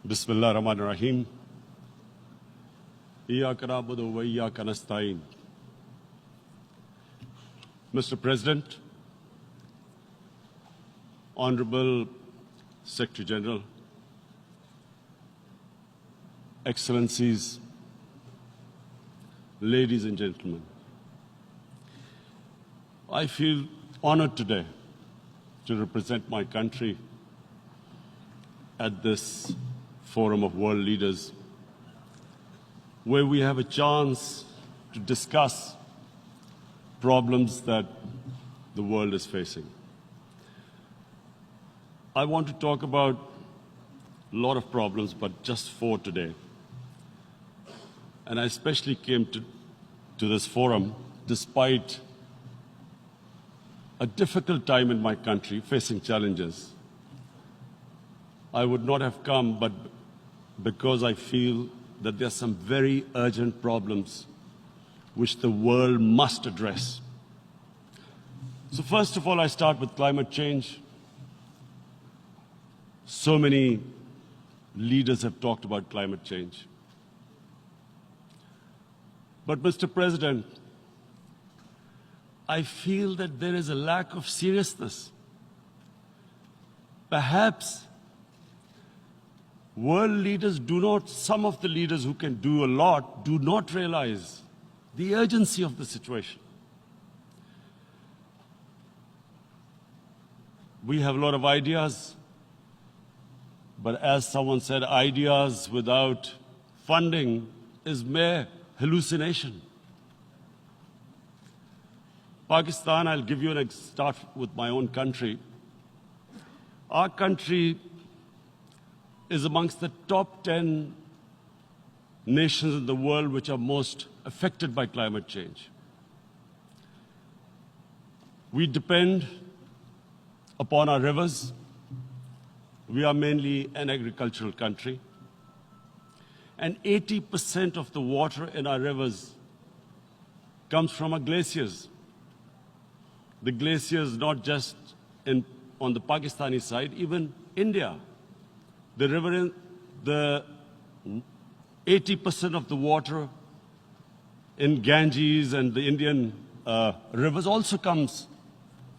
Bismillah ar-Rahman ar-Rahim. Iyyaka na'budu wa iyyaka nasta'in. Mr. President, Honorable Secretary General, Excellencies, ladies and gentlemen, I feel honored today to represent my country at this forum of world leaders, where we have a chance to discuss problems that the world is facing. I want to talk about a lot of problems, but just four today. And I especially came to this forum despite a difficult time in my country, facing challenges. I would not have come, but because I feel that there are some very urgent problems which the world must address. So first of all, I start with climate change. So many leaders have talked about climate change. But Mr. President, I feel that there is a lack of seriousness. Perhaps world leaders do not, some of the leaders who can do a lot, do not realize the urgency of the situation. We have a lot of ideas, but as someone said, ideas without funding is mere hallucination. Pakistan, I'll give you an start with my own country. Our country is amongst the top 10 nations in the world which are most affected by climate change. We depend upon our rivers. We are mainly an agricultural country. And 80% of the water in our rivers comes from our glaciers. The glaciers not just on the Pakistani side, even India. The river, the 80% of the water in Ganges and the Indian rivers also comes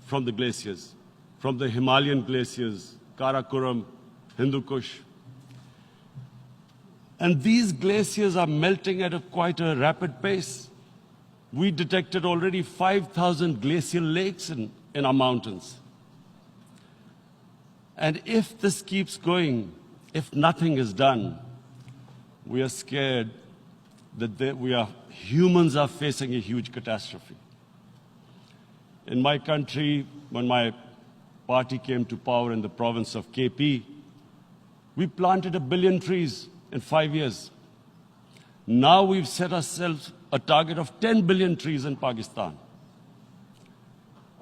from the glaciers, from the Himalayan glaciers, Karakoram, Hindu Kush. And these glaciers are melting at quite a rapid pace. We detected already 5,000 glacial lakes in our mountains. And if this keeps going, if nothing is done, we are scared that humans are facing a huge catastrophe. In my country, when my party came to power in the province of KP, we planted 1 billion trees in 5 years. Now we've set ourselves a target of 10 billion trees in Pakistan.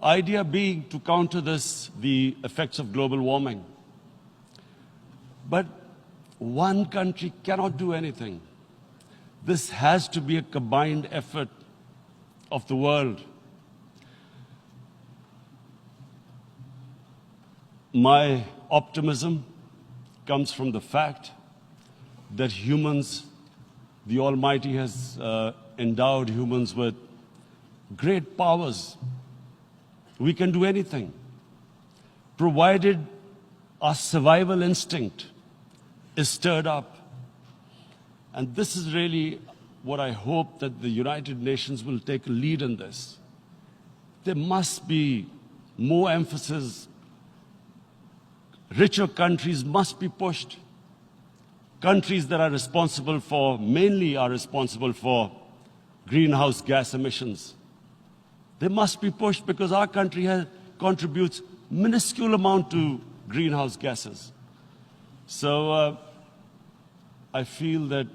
Idea being to counter this, the effects of global warming. But one country cannot do anything. This has to be a combined effort of the world. My optimism comes from the fact that humans, the Almighty has endowed humans with great powers. We can do anything, provided our survival instinct is stirred up. And this is really what I hope that the United Nations will take a lead in this. There must be more emphasis. Richer countries must be pushed. Countries that are responsible for, mainly are responsible for greenhouse gas emissions. They must be pushed because our country contributes minuscule amount to greenhouse gases. So I feel that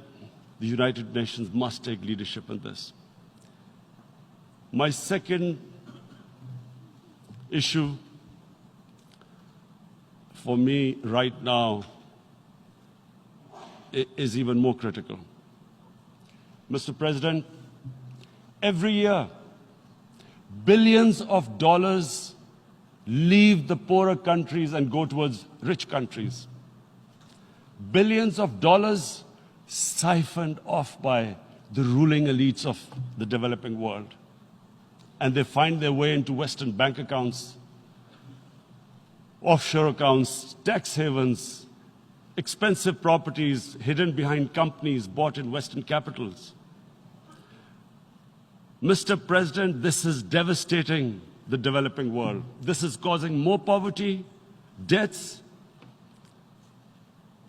the United Nations must take leadership in this. My second issue for me right now is even more critical. Mr. President, every year, billions of dollars leave the poorer countries and go towards rich countries. billions of dollars siphoned off by the ruling elites of the developing world. And they find their way into Western bank accounts, offshore accounts, tax havens, expensive properties hidden behind companies bought in Western capitals. Mr. President, this is devastating the developing world. This is causing more poverty, debts.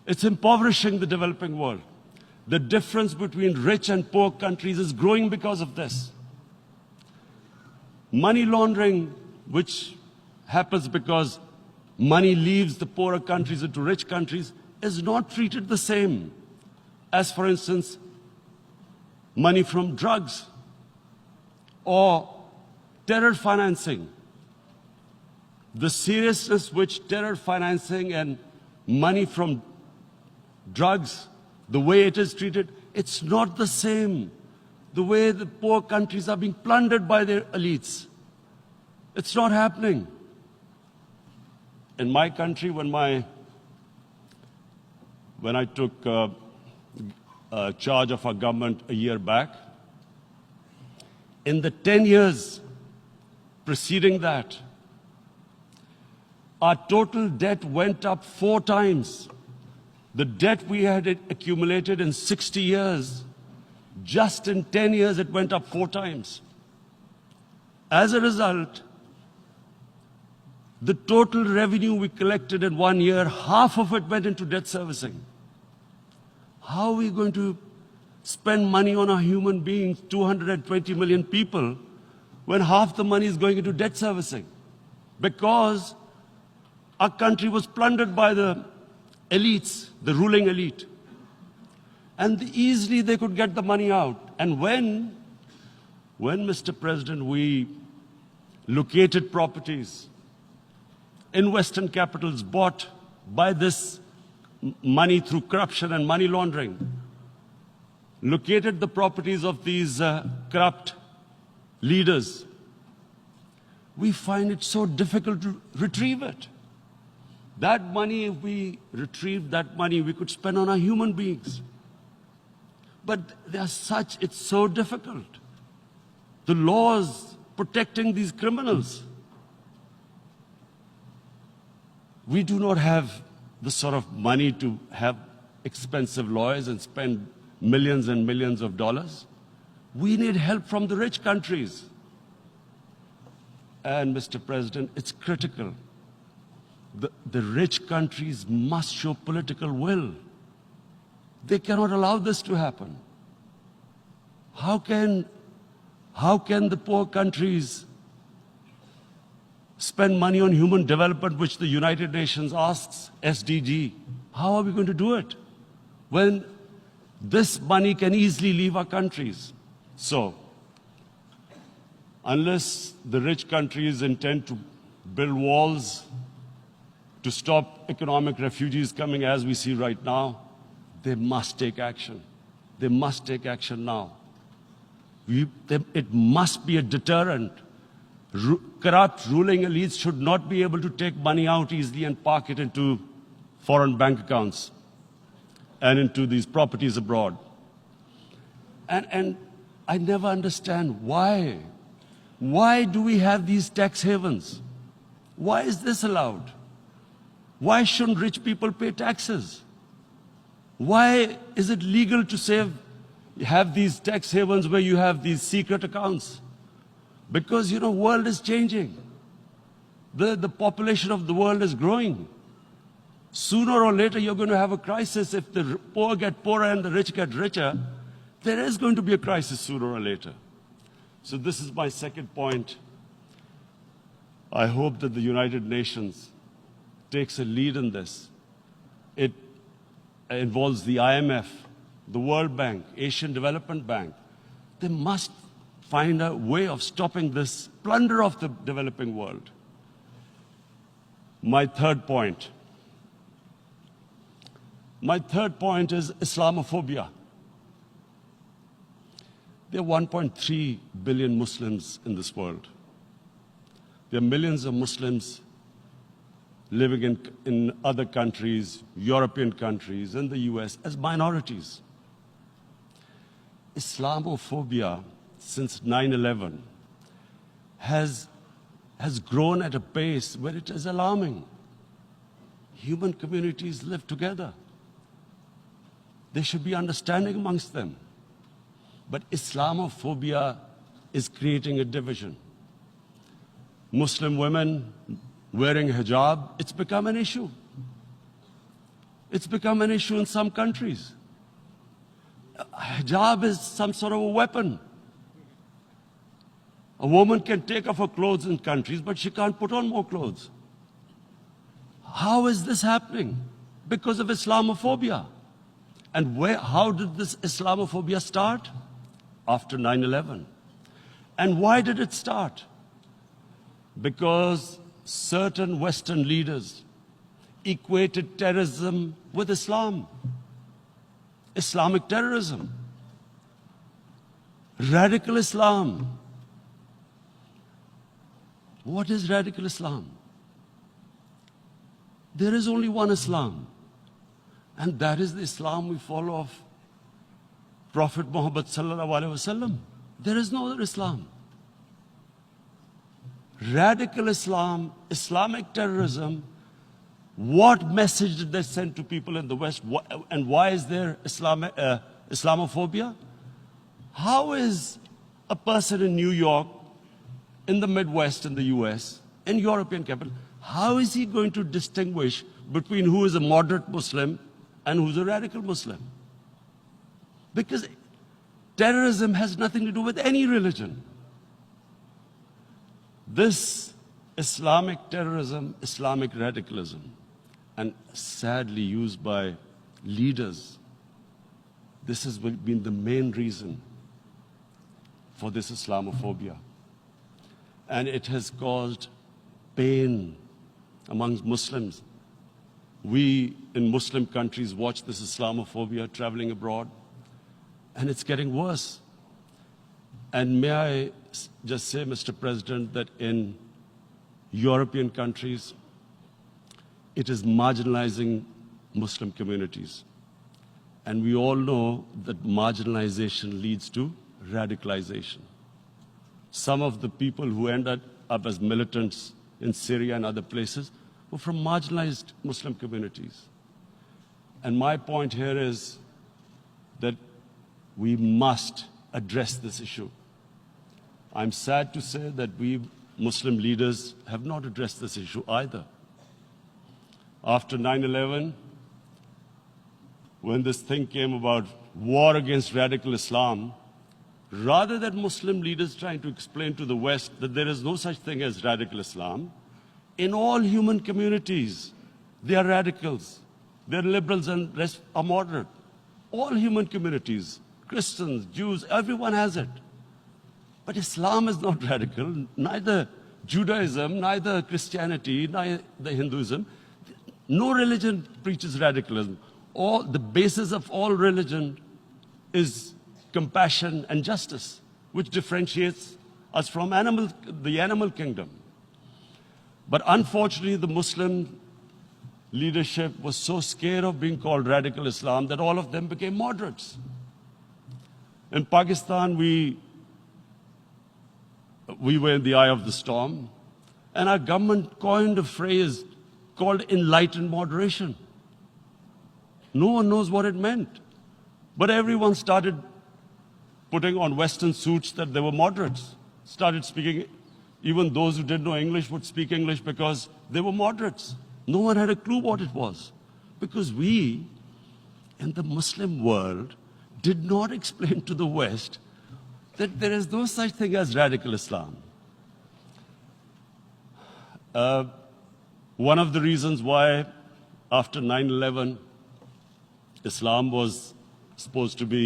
It's impoverishing the developing world. The difference between rich and poor countries is growing because of this. Money laundering, which happens because money leaves the poorer countries into rich countries, is not treated the same as, for instance, money from drugs or terror financing. The seriousness which terror financing and money from drugs, the way it is treated, it's not the same. The way the poor countries are being plundered by their elites. It's not happening. In my country, when I took charge of our government a year back, in the 10 years preceding that, our total debt went up 4 times. The debt we had accumulated in 60 years, just in 10 years, it went up 4 times. As a result, the total revenue we collected in 1 year, half of it went into debt servicing. How are we going to spend money on our human beings, 220 million people, when half the money is going into debt servicing? Because our country was plundered by the elites, the ruling elite. And easily they could get the money out. And when, Mr. President, we located properties in Western capitals bought by this money through corruption and money laundering, located the properties of these corrupt leaders, we find it so difficult to retrieve it. That money, if we retrieved that money, we could spend on our human beings. But it's so difficult. The laws protecting these criminals. We do not have the sort of money to have expensive lawyers and spend millions and millions of dollars. We need help from the rich countries. And, Mr. President, it's critical. The rich countries must show political will. They cannot allow this to happen. How can the poor countries spend money on human development, which the United Nations asks, SDG? How are we going to do it when this money can easily leave our countries? So, unless the rich countries intend to build walls to stop economic refugees coming as we see right now, they must take action. They must take action now. It must be a deterrent. Corrupt ruling elites should not be able to take money out easily and park it into foreign bank accounts and into these properties abroad. And I never understand why. Why do we have these tax havens? Why is this allowed? Why shouldn't rich people pay taxes? Why is it legal to have these tax havens where you have these secret accounts? Because, the world is changing. The population of the world is growing. Sooner or later, you're going to have a crisis. If the poor get poorer and the rich get richer, there is going to be a crisis sooner or later. So this is my second point. I hope that the United Nations takes a lead in this. It involves the IMF, the World Bank, Asian Development Bank. They must find a way of stopping this plunder of the developing world. My third point is Islamophobia. There are 1.3 billion Muslims in this world. There are millions of Muslims living in other countries, European countries, and the US as minorities. Islamophobia since 9/11 has grown at a pace where it is alarming. Human communities live together. There should be understanding amongst them. But Islamophobia is creating a division. Muslim women wearing hijab, it's become an issue. It's become an issue in some countries. Hijab is some sort of a weapon. A woman can take off her clothes in countries, but she can't put on more clothes. How is this happening? Because of Islamophobia. And how did this Islamophobia start? After 9/11. And why did it start? Because certain Western leaders equated terrorism with Islam. Islamic terrorism. Radical Islam. What is radical Islam? There is only one Islam. And that is the Islam we follow of Prophet Muhammad sallallahu alaihi wasallam. There is no other Islam. Radical Islam, Islamic terrorism, what message did they send to people in the West? And why is there Islamophobia? How is a person in New York, in the Midwest, in the US, in European capital, how is he going to distinguish between who is a moderate Muslim and who's a radical Muslim? Because terrorism has nothing to do with any religion. This Islamic terrorism, Islamic radicalism, and sadly used by leaders, this has been the main reason for this Islamophobia. And it has caused pain amongst Muslims. We in Muslim countries watch this Islamophobia traveling abroad, and it's getting worse. And may I just say, Mr. President, that in European countries, it is marginalizing Muslim communities. And we all know that marginalization leads to radicalization. Some of the people who ended up as militants in Syria and other places were from marginalized Muslim communities. And my point here is that we must address this issue. I'm sad to say that we Muslim leaders have not addressed this issue either. After 9/11, when this thing came about war against radical Islam, rather than Muslim leaders trying to explain to the West that there is no such thing as radical Islam, in all human communities, they are radicals. They're liberals and rest are moderate. All human communities, Christians, Jews, everyone has it. But Islam is not radical, neither Judaism, neither Christianity, neither Hinduism. No religion preaches radicalism. The basis of all religion is compassion and justice, which differentiates us from the animal kingdom. But unfortunately, the Muslim leadership was so scared of being called radical Islam that all of them became moderates. In Pakistan, we were in the eye of the storm, and our government coined a phrase called enlightened moderation. No one knows what it meant. But everyone started putting on Western suits that they were moderates, started speaking. Even those who didn't know English would speak English because they were moderates. No one had a clue what it was. Because we, in the Muslim world, did not explain to the West that there is no such thing as radical Islam. One of the reasons why, after 9/11, Islam was supposed to be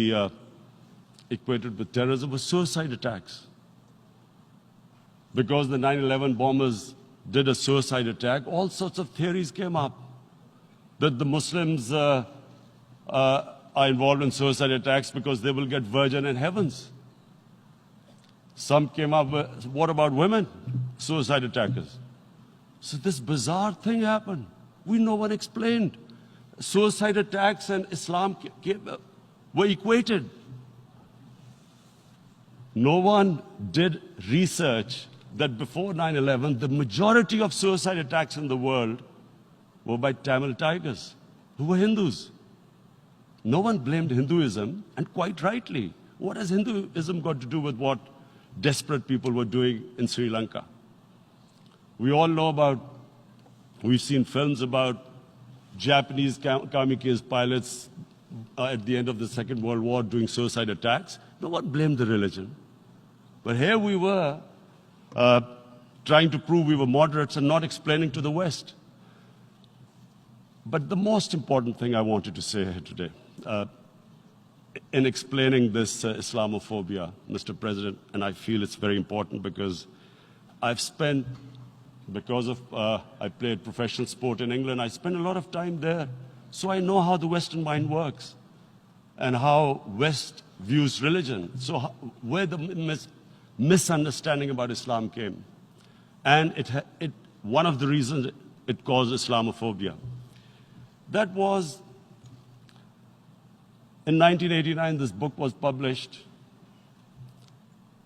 equated with terrorism was suicide attacks. Because the 9/11 bombers did a suicide attack, all sorts of theories came up that the Muslims are involved in suicide attacks because they will get virgin in heavens. Some came up with, what about women, suicide attackers? So this bizarre thing happened. No one explained. Suicide attacks and Islam were equated. No one did research that before 9/11, the majority of suicide attacks in the world were by Tamil Tigers, who were Hindus. No one blamed Hinduism, and quite rightly. What has Hinduism got to do with what desperate people were doing in Sri Lanka? We all know we've seen films about Japanese kamikaze pilots at the end of the Second World War doing suicide attacks. No one blamed the religion. But here we were trying to prove we were moderates and not explaining to the West. But the most important thing I wanted to say here today, in explaining this Islamophobia, Mr. President, and I feel it's very important because I've spent, because of I played professional sport in England, I spent a lot of time there. So I know how the Western mind works and how West views religion. So where the misunderstanding about Islam came. And one of the reasons it caused Islamophobia. That was, in 1989, this book was published,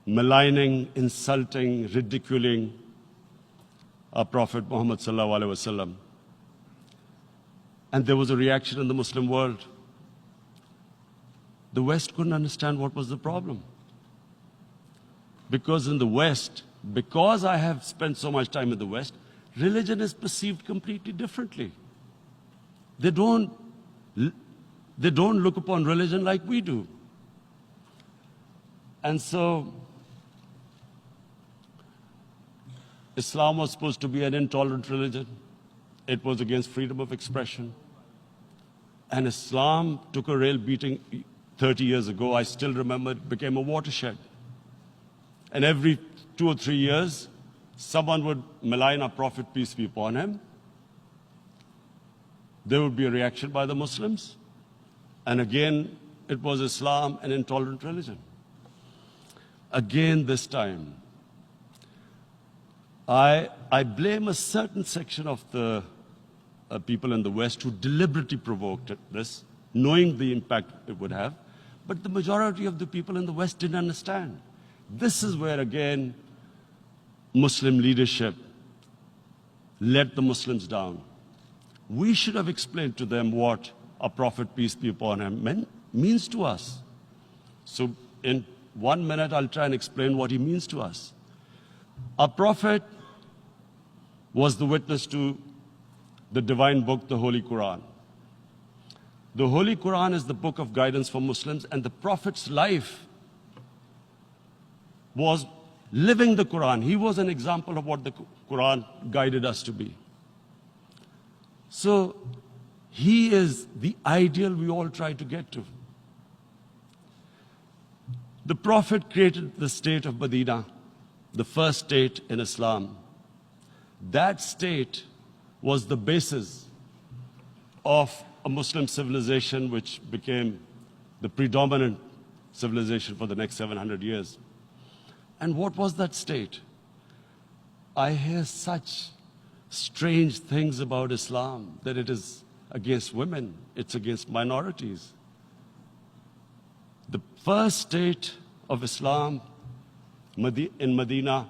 maligning, insulting, ridiculing our Prophet Muhammad sallallahu alaihi wasallam. And there was a reaction in the Muslim world. The West couldn't understand what was the problem. Because in the West, because I have spent so much time in the West, religion is perceived completely differently. They don't look upon religion like we do. And so, Islam was supposed to be an intolerant religion. It was against freedom of expression. And Islam took a real beating 30 years ago. I still remember it became a watershed. And every 2 or 3 years, someone would malign our Prophet, peace be upon him. There would be a reaction by the Muslims. And again, it was Islam, an intolerant religion. Again, this time, I blame a certain section of the people in the West who deliberately provoked this, knowing the impact it would have. But the majority of the people in the West didn't understand. This is where, again, Muslim leadership let the Muslims down. We should have explained to them what our Prophet, peace be upon him, means to us. So in 1 minute, I'll try and explain what he means to us. Our Prophet was the witness to the divine book, the Holy Quran. The Holy Quran is the book of guidance for Muslims, and the Prophet's life was living the Quran. He was an example of what the Quran guided us to be. So he is the ideal we all try to get to. The Prophet created the state of Medina, the first state in Islam. That state was the basis of a Muslim civilization which became the predominant civilization for the next 700 years. And what was that state? I hear such strange things about Islam, that it is against women, it's against minorities. The first state of Islam in Medina,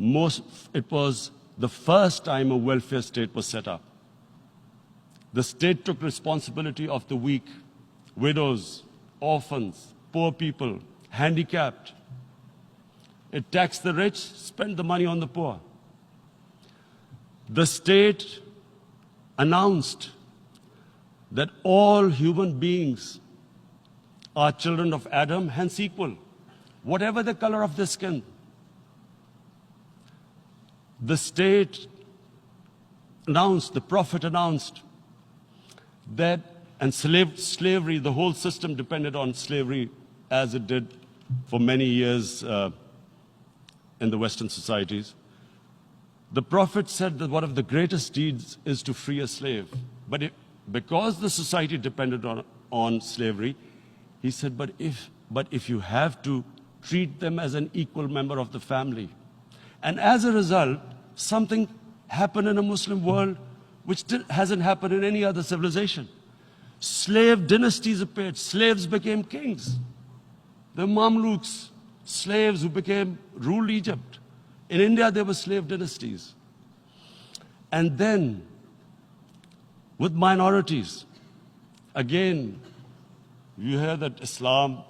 it was the first time a welfare state was set up. The state took responsibility of the weak, widows, orphans, poor people, handicapped. It taxed the rich, spent the money on the poor. The state announced that all human beings are children of Adam, hence equal, whatever the color of their skin. The state announced, the Prophet announced that, and slavery, the whole system depended on slavery as it did for many years in the Western societies. The Prophet said that one of the greatest deeds is to free a slave. But because the society depended on slavery, he said, but if you have to treat them as an equal member of the family. And as a result, something happened in a Muslim world which hasn't happened in any other civilization. Slave dynasties appeared. Slaves became kings. The Mamluks, slaves who ruled Egypt. In India, there were slave dynasties. And then, with minorities, again, you hear that Islam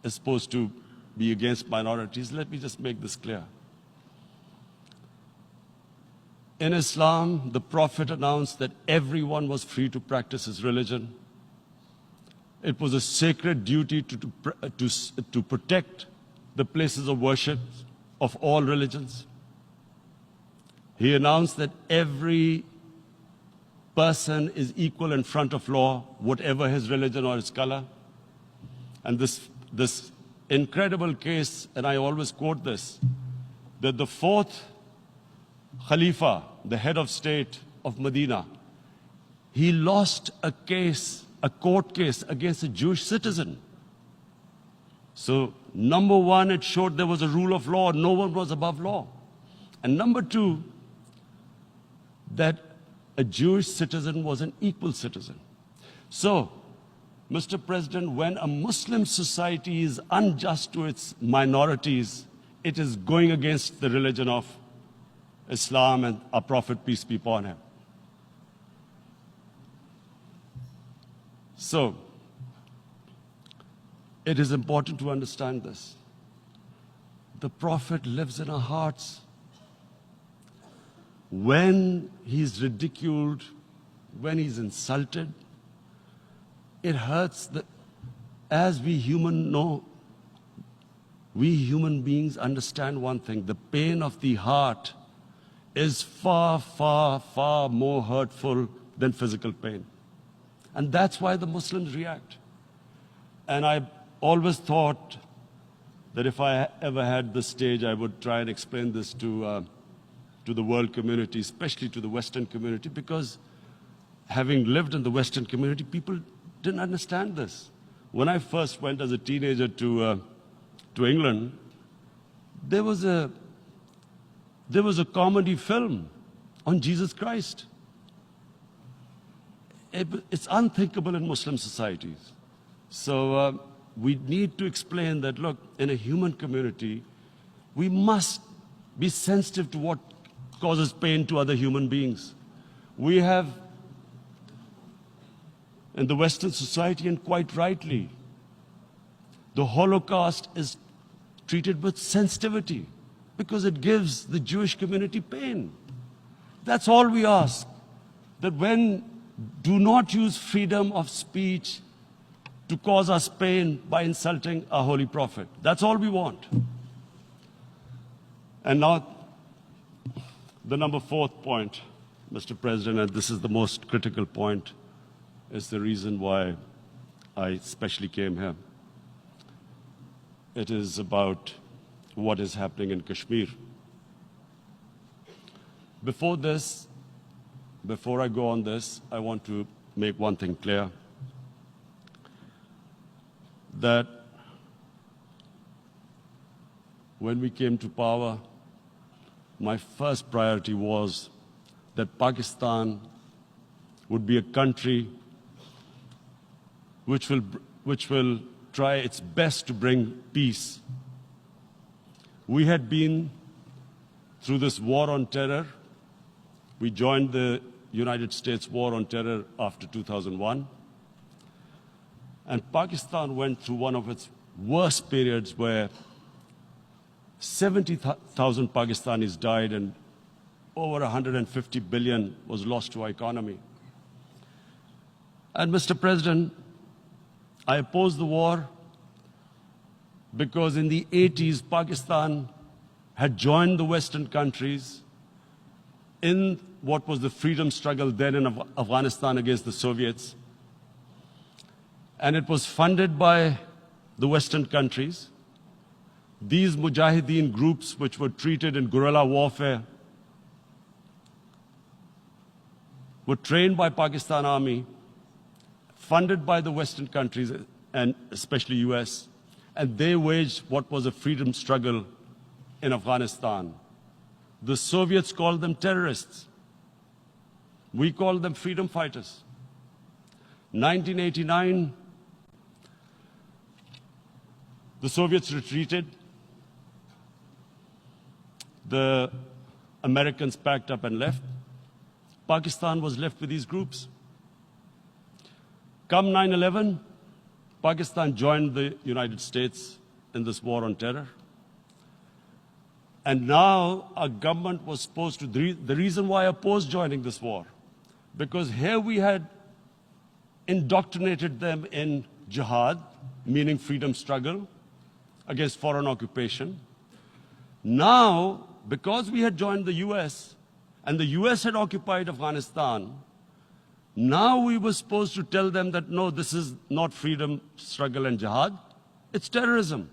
is supposed to be against minorities. Let me just make this clear. In Islam, the Prophet announced that everyone was free to practice his religion. It was a sacred duty to protect the places of worship of all religions. He announced that every person is equal in front of law, whatever his religion or his color. And this incredible case, and I always quote this, that the fourth Khalifa, the head of state of Medina, he lost a court case against a Jewish citizen. So, number one, it showed there was a rule of law, no one was above law. And number two, that a Jewish citizen was an equal citizen. So, Mr. President, when a Muslim society is unjust to its minorities, it is going against the religion of Islam and our Prophet, peace be upon him. So, it is important to understand this. The Prophet lives in our hearts. When he's ridiculed, when he's insulted, it hurts. As we human beings understand one thing, the pain of the heart is far, far, far more hurtful than physical pain. And that's why the Muslims react. And I always thought that if I ever had this stage, I would try and explain this to the world community, especially to the Western community, because having lived in the Western community, people didn't understand this. When I first went as a teenager to England, there was a comedy film on Jesus Christ. It's unthinkable in Muslim societies. So we need to explain that, look, in a human community, we must be sensitive to what causes pain to other human beings. We have, in the Western society, and quite rightly, the Holocaust is treated with sensitivity because it gives the Jewish community pain. That's all we ask, that do not use freedom of speech to cause us pain by insulting our Holy Prophet. That's all we want. And now, the number fourth point, Mr. President, and this is the most critical point, is the reason why I especially came here. It is about what is happening in Kashmir. Before I go on this, I want to make one thing clear, that when we came to power, my first priority was that Pakistan would be a country which will try its best to bring peace. We had been through this war on terror. We joined the United States war on terror after 2001. And Pakistan went through one of its worst periods where 70,000 Pakistanis died and over 150 billion was lost to our economy. And Mr. President, I opposed the war because in the 80s, Pakistan had joined the Western countries in what was the freedom struggle then in Afghanistan against the Soviets. And it was funded by the Western countries. These Mujahideen groups, which were treated in guerrilla warfare, were trained by Pakistan Army, funded by the Western countries, and especially US, and they waged what was a freedom struggle in Afghanistan. The Soviets called them terrorists. We called them freedom fighters. 1989, the Soviets retreated. The Americans packed up and left. Pakistan was left with these groups. Come 9/11, Pakistan joined the United States in this war on terror. And now our government was supposed to, the reason why I opposed joining this war, because here we had indoctrinated them in jihad, meaning freedom struggle against foreign occupation. Now, because we had joined the US, and the US had occupied Afghanistan, now we were supposed to tell them that, no, this is not freedom struggle and jihad, it's terrorism.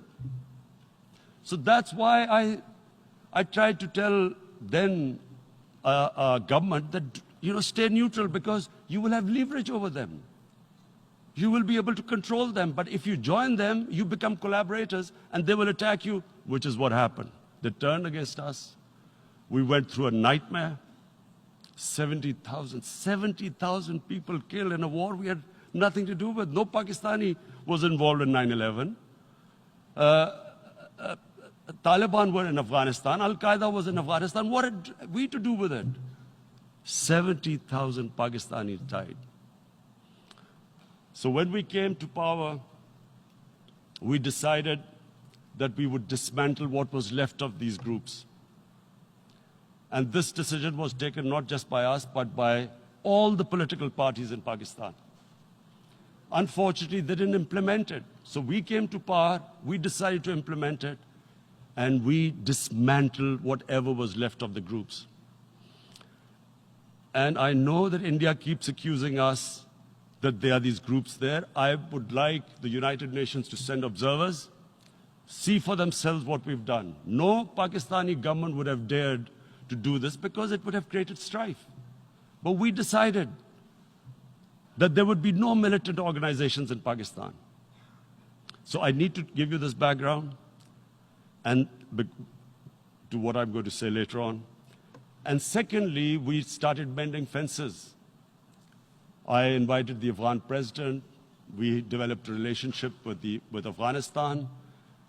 So that's why I tried to tell then government that, stay neutral, because you will have leverage over them. You will be able to control them. But if you join them, you become collaborators and they will attack you, which is what happened. They turned against us. We went through a nightmare. 70,000 people killed in a war we had nothing to do with. No Pakistani was involved in 9/11. Taliban were in Afghanistan. Al-Qaeda was in Afghanistan. What had we to do with it? 70,000 Pakistanis died. So when we came to power, we decided that we would dismantle what was left of these groups. And this decision was taken not just by us, but by all the political parties in Pakistan. Unfortunately, they didn't implement it. So we came to power, we decided to implement it, and we dismantled whatever was left of the groups. And I know that India keeps accusing us that there are these groups there. I would like the United Nations to send observers, see for themselves what we've done. No Pakistani government would have dared to do this because it would have created strife. But we decided that there would be no militant organizations in Pakistan. So I need to give you this background and to what I'm going to say later on. And secondly, we started mending fences. I invited the Afghan president. We developed a relationship with Afghanistan.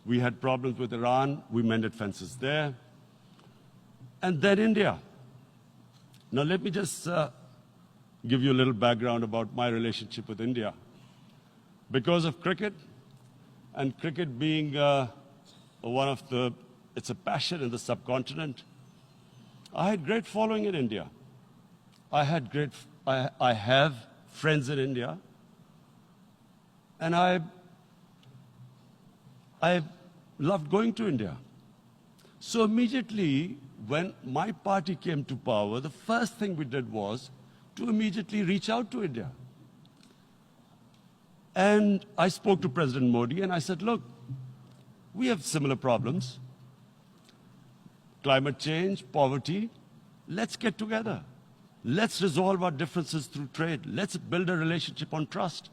We had problems with Iran. We mended fences there. And then India. Now let me just give you a little background about my relationship with India. Because of cricket, and cricket being it's a passion in the subcontinent, I had great following in India. I have friends in India, and I loved going to India. So immediately, when my party came to power, the first thing we did was to immediately reach out to India. And I spoke to President Modi, and I said, look, we have similar problems. Climate change, poverty, let's get together. Let's resolve our differences through trade. Let's build a relationship on trust.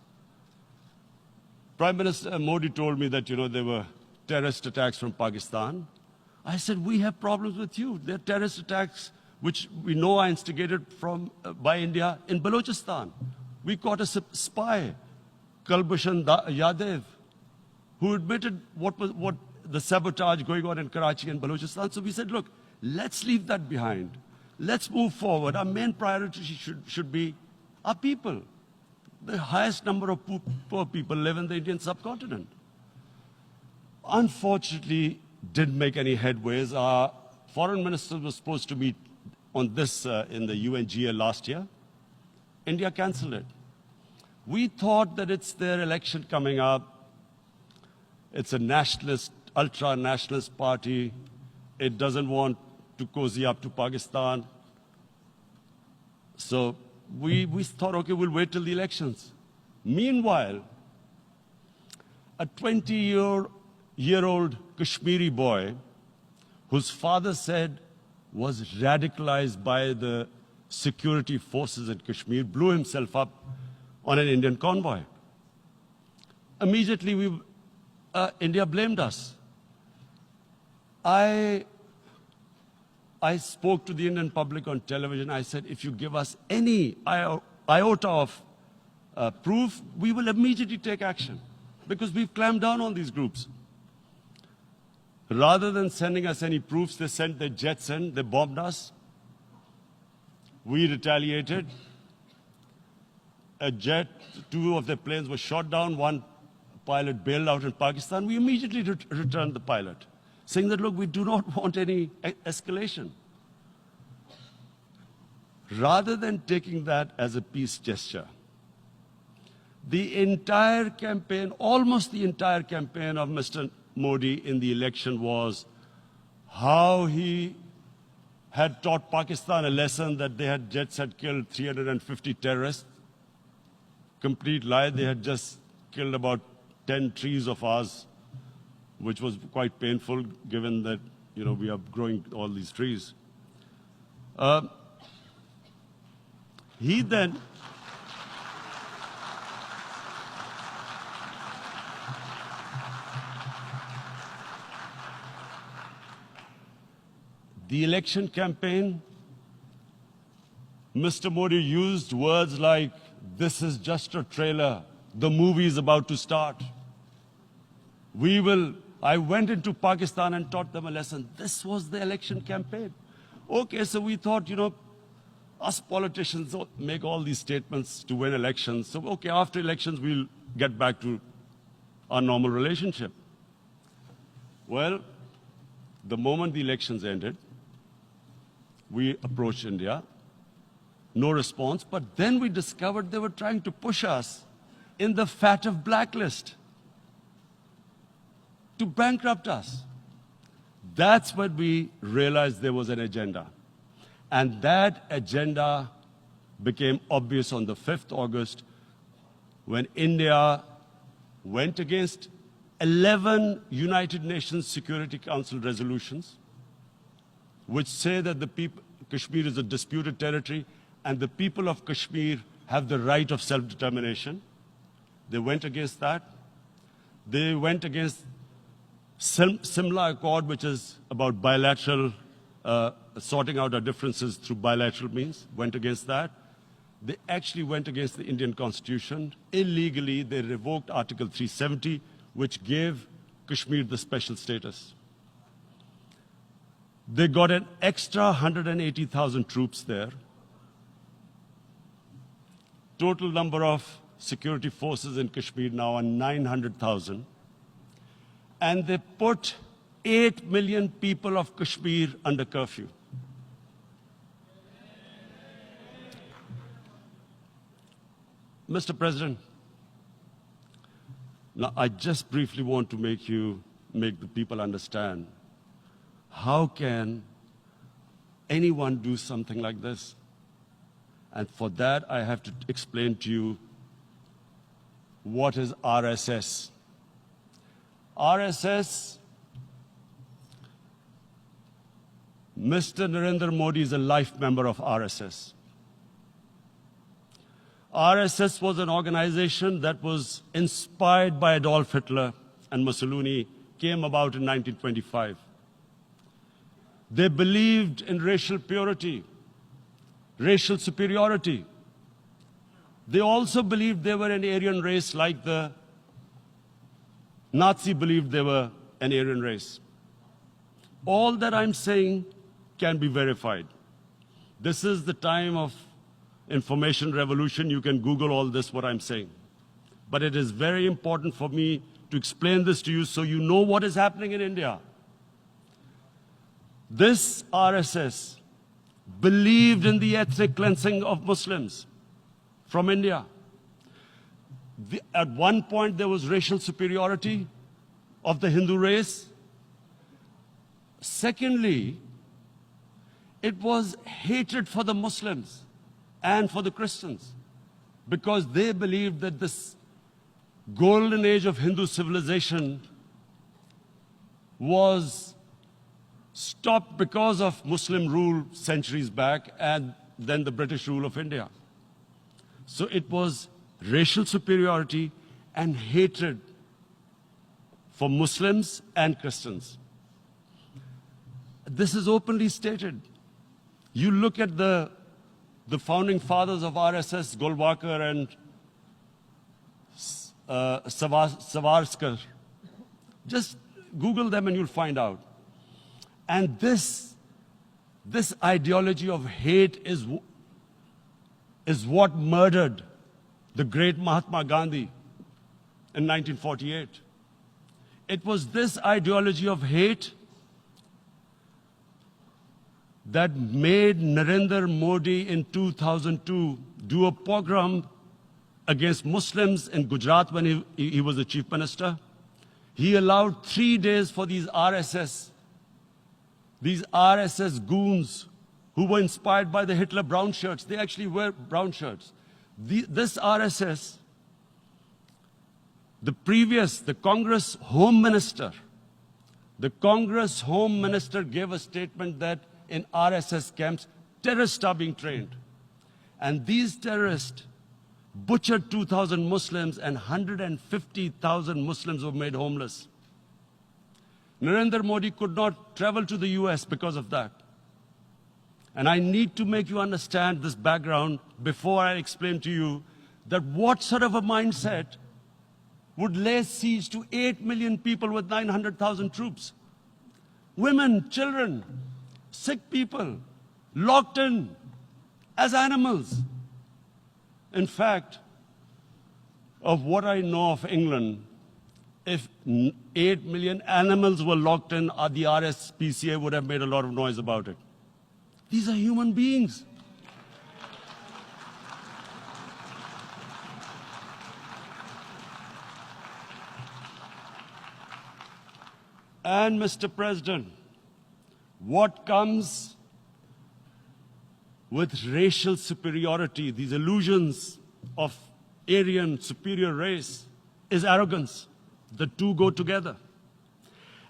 Prime Minister Modi told me that, there were terrorist attacks from Pakistan. I said, we have problems with you. There are terrorist attacks which we know are instigated by India in Balochistan. We caught a spy, Kulbhushan Yadav, who admitted what the sabotage going on in Karachi and Balochistan. So we said, look, let's leave that behind. Let's move forward. Our main priority should be our people. The highest number of poor people live in the Indian subcontinent. Unfortunately, didn't make any headways. Our foreign minister was supposed to meet on this in the UNGA last year. India cancelled it. We thought that it's their election coming up. It's a nationalist, ultra-nationalist party. It doesn't want to cozy up to Pakistan. So we thought, okay, we'll wait till the elections. Meanwhile, a 20-year-old Kashmiri boy, whose father said was radicalized by the security forces in Kashmir, blew himself up on an Indian convoy. Immediately, India blamed us. I I spoke to the Indian public on television. I said, if you give us any iota of proof, we will immediately take action because we've clamped down on these groups. Rather than sending us any proofs, they sent their jets in, they bombed us. We retaliated. A jet, 2 of their planes were shot down, 1 pilot bailed out in Pakistan. We immediately returned the pilot, saying that, look, we do not want any escalation. Rather than taking that as a peace gesture, the entire campaign, almost the entire campaign of Mr. Modi in the election was how he had taught Pakistan a lesson that jets had killed 350 terrorists. Complete lie. They had just killed about 10 trees of ours, which was quite painful given that, we are growing all these trees. He then the election campaign, Mr. Modi used words like, this is just a trailer. The movie is about to start. I went into Pakistan and taught them a lesson. This was the election campaign. Okay, so we thought, us politicians make all these statements to win elections. So, okay, after elections, we'll get back to our normal relationship. Well, the moment the elections ended, we approached India. No response, but then we discovered they were trying to push us in the FATF blacklist to bankrupt us. That's when we realized there was an agenda. And that agenda became obvious on the 5th August when India went against 11 United Nations Security Council resolutions which say that Kashmir is a disputed territory and the people of Kashmir have the right of self-determination. They went against that. They went against Simla Accord, which is about bilateral, sorting out our differences through bilateral means, went against that. They actually went against the Indian Constitution. Illegally, they revoked Article 370, which gave Kashmir the special status. They got an extra 180,000 troops there. Total number of security forces in Kashmir now are 900,000. And they put 8 million people of Kashmir under curfew. Mr. President, now I just briefly want to make the people understand how can anyone do something like this? And for that, I have to explain to you what is RSS. RSS, Mr. Narendra Modi is a life member of RSS. RSS was an organization that was inspired by Adolf Hitler and Mussolini, came about in 1925. They believed in racial purity, racial superiority. They also believed they were an Aryan race like the Nazi believed they were an Aryan race. All that I'm saying can be verified. This is the time of information revolution. You can Google all this, what I'm saying. But it is very important for me to explain this to you so you know what is happening in India. This RSS believed in the ethnic cleansing of Muslims from India. At one point, there was racial superiority of the Hindu race. Secondly, it was hatred for the Muslims and for the Christians because they believed that this golden age of Hindu civilization was stopped because of Muslim rule centuries back and then the British rule of India. So it was racial superiority and hatred for Muslims and Christians. This is openly stated. You look at the founding fathers of RSS, Golwalkar and Savarkar. Just Google them and you'll find out. And this ideology of hate is what murdered the great Mahatma Gandhi in 1948. It was this ideology of hate that made Narendra Modi in 2002 do a pogrom against Muslims in Gujarat when he was the chief minister. He allowed 3 days for these RSS goons who were inspired by the Hitler brown shirts. They actually wear brown shirts. This RSS, the Congress Home Minister gave a statement that in RSS camps, terrorists are being trained. And these terrorists butchered 2,000 Muslims and 150,000 Muslims were made homeless. Narendra Modi could not travel to the US because of that. And I need to make you understand this background before I explain to you that what sort of a mindset would lay siege to 8 million people with 900,000 troops. Women, children, sick people, locked in as animals. In fact, of what I know of England, if 8 million animals were locked in, the RSPCA would have made a lot of noise about it. These are human beings. And Mr. President, what comes with racial superiority, these illusions of Aryan superior race, is arrogance. The two go together.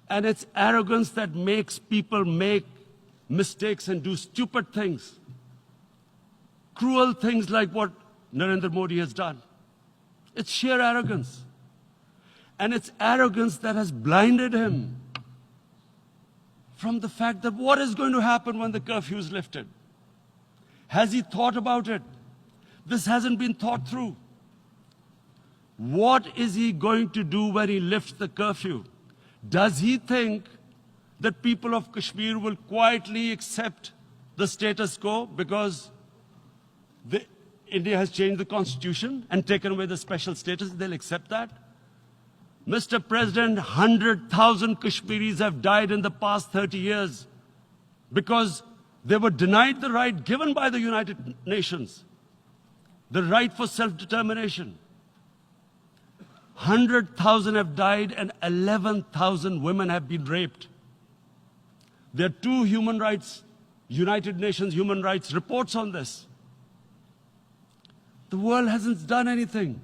And it's arrogance that makes people make mistakes and do stupid things. Cruel things like what Narendra Modi has done. It's sheer arrogance. And it's arrogance that has blinded him from the fact that what is going to happen when the curfew is lifted. Has he thought about it? This hasn't been thought through. What is he going to do when he lifts the curfew? Does he think that people of Kashmir will quietly accept the status quo because India has changed the constitution and taken away the special status? They'll accept that? Mr. President, 100,000 Kashmiris have died in the past 30 years because they were denied the right given by the United Nations, the right for self-determination. 100,000 have died and 11,000 women have been raped. There are two United Nations human rights reports on this. The world hasn't done anything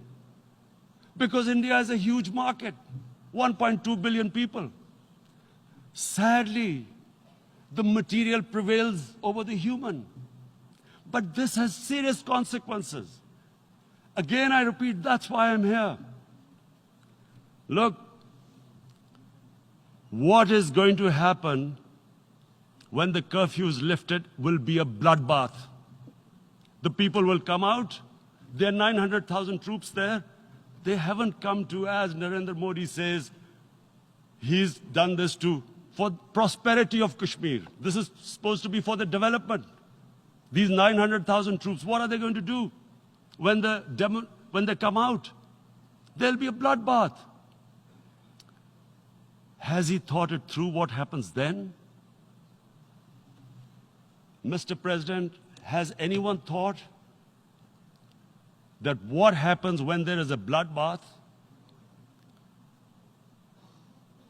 because India is a huge market, 1.2 billion people. Sadly, the material prevails over the human. But this has serious consequences. Again, I repeat, that's why I'm here. Look, what is going to happen when the curfew is lifted will be a bloodbath. The people will come out. There are 900,000 troops there. They haven't come to, as Narendra Modi says, he's done this for prosperity of Kashmir. This is supposed to be for the development. These 900,000 troops, what are they going to do when they come out? There'll be a bloodbath. Has he thought it through what happens then? Mr. President, has anyone thought that what happens when there is a bloodbath?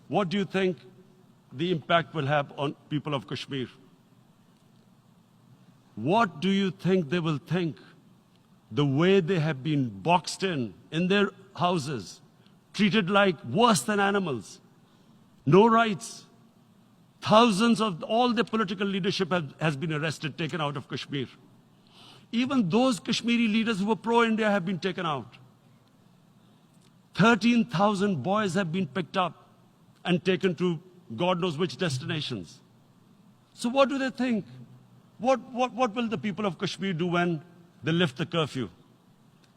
What do you think the impact will have on people of Kashmir? What do you think they will think? The way they have been boxed in their houses, treated like worse than animals, no rights. Thousands of all the political leadership has been arrested, taken out of Kashmir. Even those Kashmiri leaders who were pro-India have been taken out. 13,000 boys have been picked up and taken to God knows which destinations. So what do they think? What will the people of Kashmir do when they lift the curfew?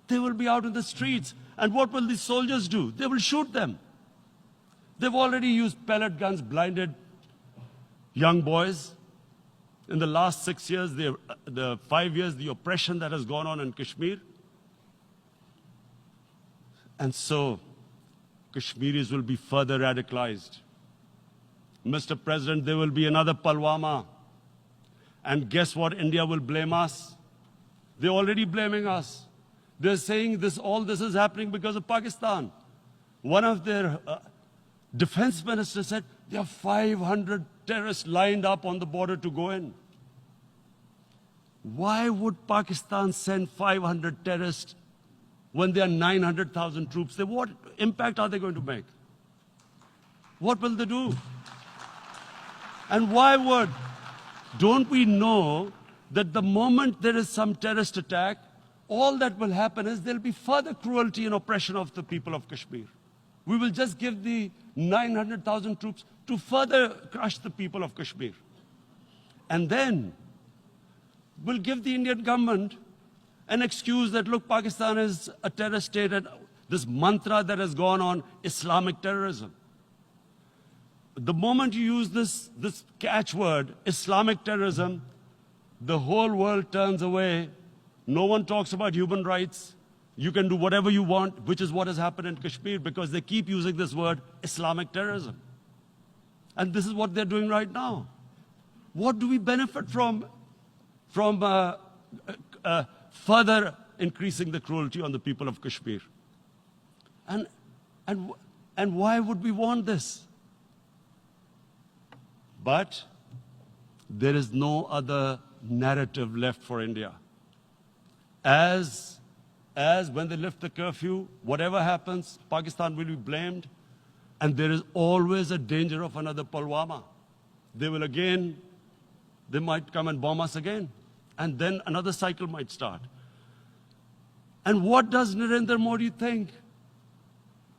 They will be out in the streets. And what will these soldiers do? They will shoot them. They've already used pellet guns, blinded young boys. In the last 6 years, the 5 years, the oppression that has gone on in Kashmir. And so, Kashmiris will be further radicalized. Mr. President, there will be another Pulwama. And guess what? India will blame us. They're already blaming us. They're saying all this is happening because of Pakistan. One of their defense ministers said, there are 500 terrorists lined up on the border to go in. Why would Pakistan send 500 terrorists when there are 900,000 troops? What impact are they going to make? What will they do? And don't we know that the moment there is some terrorist attack, all that will happen is there'll be further cruelty and oppression of the people of Kashmir. We will just give the 900,000 troops to further crush the people of Kashmir. And then we'll give the Indian government an excuse that, look, Pakistan is a terrorist state, and this mantra that has gone on, Islamic terrorism. The moment you use this catchword, Islamic terrorism, the whole world turns away. No one talks about human rights. You can do whatever you want, which is what has happened in Kashmir, because they keep using this word, Islamic terrorism. And this is what they're doing right now. What do we benefit from further increasing the cruelty on the people of Kashmir? And why would we want this? But there is no other narrative left for India. As when they lift the curfew, whatever happens, Pakistan will be blamed, and there is always a danger of another Pulwama. They might come and bomb us again, and then another cycle might start. And what does Narendra Modi think?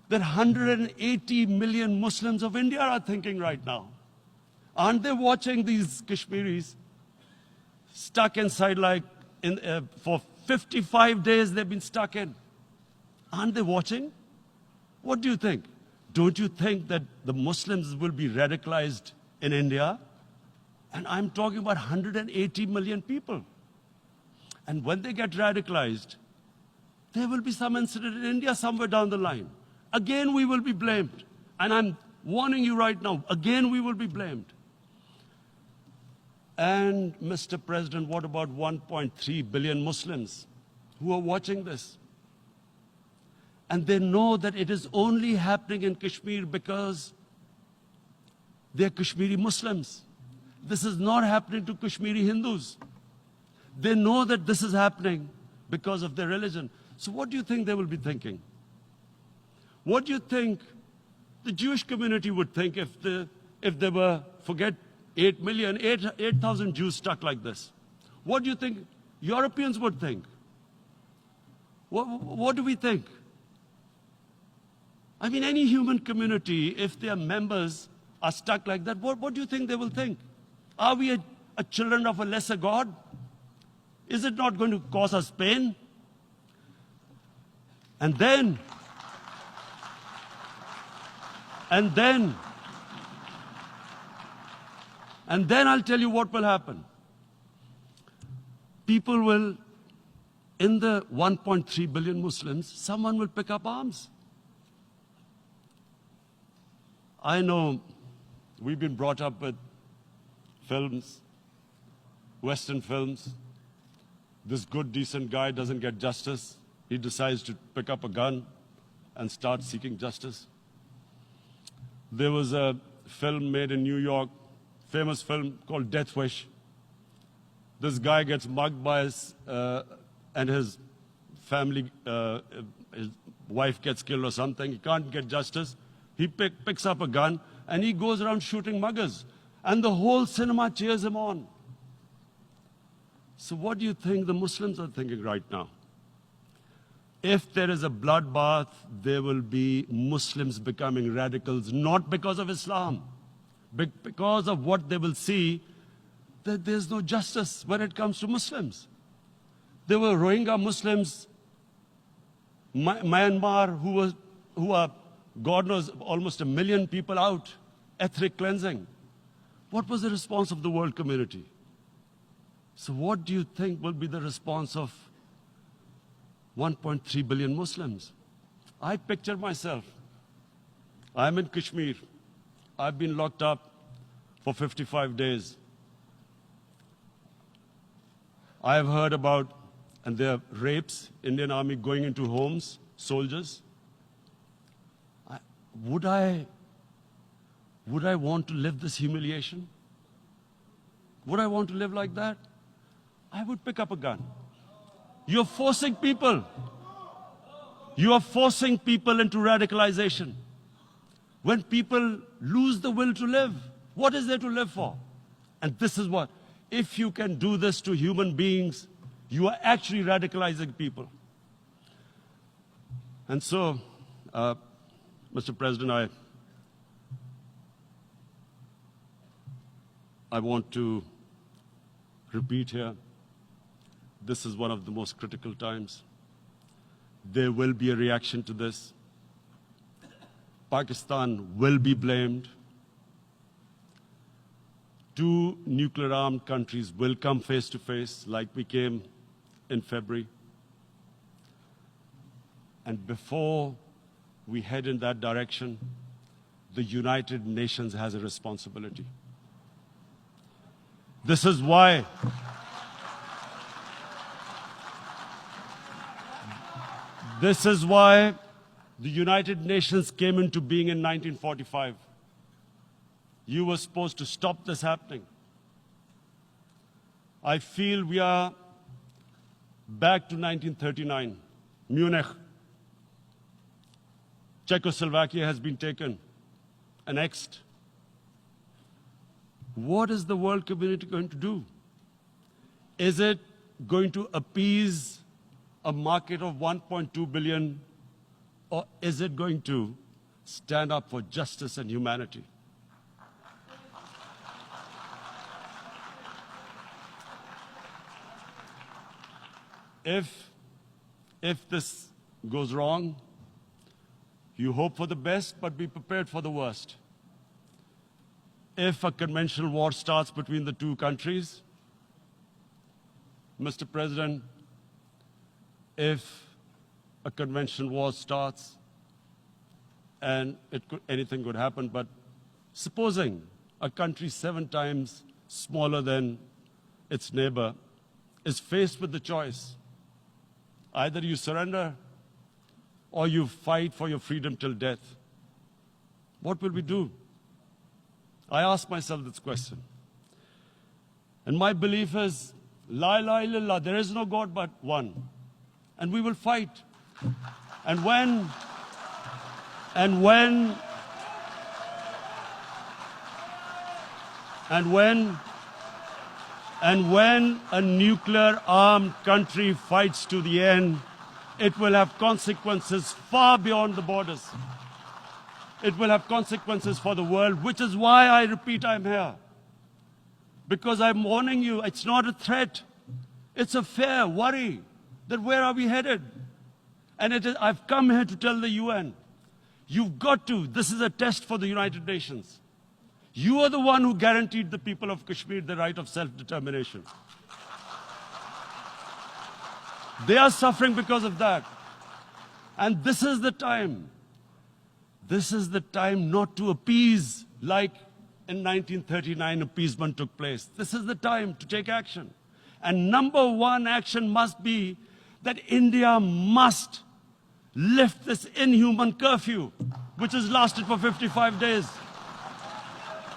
That 180 million Muslims of India are thinking right now. Aren't they watching these Kashmiris stuck inside for 55 days they've been stuck in? Aren't they watching? What do you think? Don't you think that the Muslims will be radicalized in India? And I'm talking about 180 million people. And when they get radicalized, there will be some incident in India somewhere down the line. Again, we will be blamed. And I'm warning you right now, again, we will be blamed. And, Mr. President, what about 1.3 billion Muslims who are watching this? And they know that it is only happening in Kashmir because they're Kashmiri Muslims. This is not happening to Kashmiri Hindus. They know that this is happening because of their religion. So what do you think they will be thinking? What do you think the Jewish community would think if they were, forget 8,000 Jews stuck like this? What do you think Europeans would think? What do we think? I mean, any human community, if their members are stuck like that, what do you think they will think? Are we a children of a lesser God? Is it not going to cause us pain? And then I'll tell you what will happen. People will, in the 1.3 billion Muslims, someone will pick up arms. I know we've been brought up with films, Western films. This good, decent guy doesn't get justice. He decides to pick up a gun and start seeking justice. There was a film made in New York, famous film called Death Wish. This guy gets mugged by and his family, his wife gets killed or something. He can't get justice. He picks up a gun and he goes around shooting muggers. And the whole cinema cheers him on. So what do you think the Muslims are thinking right now? If there is a bloodbath, there will be Muslims becoming radicals, not because of Islam, but because of what they will see that there's no justice when it comes to Muslims. There were Rohingya Muslims, Myanmar, who are, God knows, almost 1 million people out, ethnic cleansing. What was the response of the world community? So what do you think will be the response of 1.3 billion Muslims? I picture myself. I'm in Kashmir. I've been locked up for 55 days. I have heard about, and there are rapes, Indian Army going into homes, soldiers. Would I want to live this humiliation? Would I want to live like that? I would pick up a gun. You're forcing people. You are forcing people into radicalization. When people lose the will to live, what is there to live for? And this is what, if you can do this to human beings, you are actually radicalizing people. And so, Mr. President, I want to repeat here, this is one of the most critical times. There will be a reaction to this. Pakistan will be blamed. 2 nuclear-armed countries will come face to face like we came in February. And before we head in that direction, the United Nations has a responsibility. This is why the United Nations came into being in 1945. You were supposed to stop this happening. I feel we are back to 1939, Munich. Czechoslovakia has been taken, annexed. What is the world community going to do? Is it going to appease a market of 1.2 billion, or is it going to stand up for justice and humanity? If this goes wrong, you hope for the best, but be prepared for the worst. If a conventional war starts between the 2 countries, Mr. President, if a conventional war starts, and anything could happen, but supposing a country 7 times smaller than its neighbor is faced with the choice, either you surrender or you fight for your freedom till death, what will we do? I ask myself this question. And my belief is, La ilaha illallah, there is no God but one. And we will fight. And when a nuclear-armed country fights to the end, it will have consequences far beyond the borders. It will have consequences for the world, which is why I repeat I'm here. Because I'm warning you, it's not a threat. It's a fair worry that where are we headed? And I've come here to tell the UN, you've got to, this is a test for the United Nations. You are the one who guaranteed the people of Kashmir the right of self-determination. They are suffering because of that. And this is the time. This is the time not to appease like in 1939 appeasement took place. This is the time to take action. And number 1 action must be that India must lift this inhuman curfew, which has lasted for 55 days.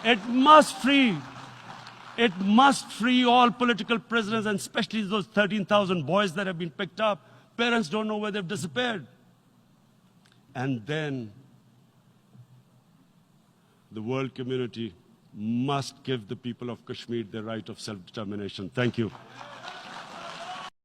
It must free all political prisoners, and especially those 13,000 boys that have been picked up. Parents don't know where they've disappeared. And then the world community must give the people of Kashmir the right of self-determination. Thank you.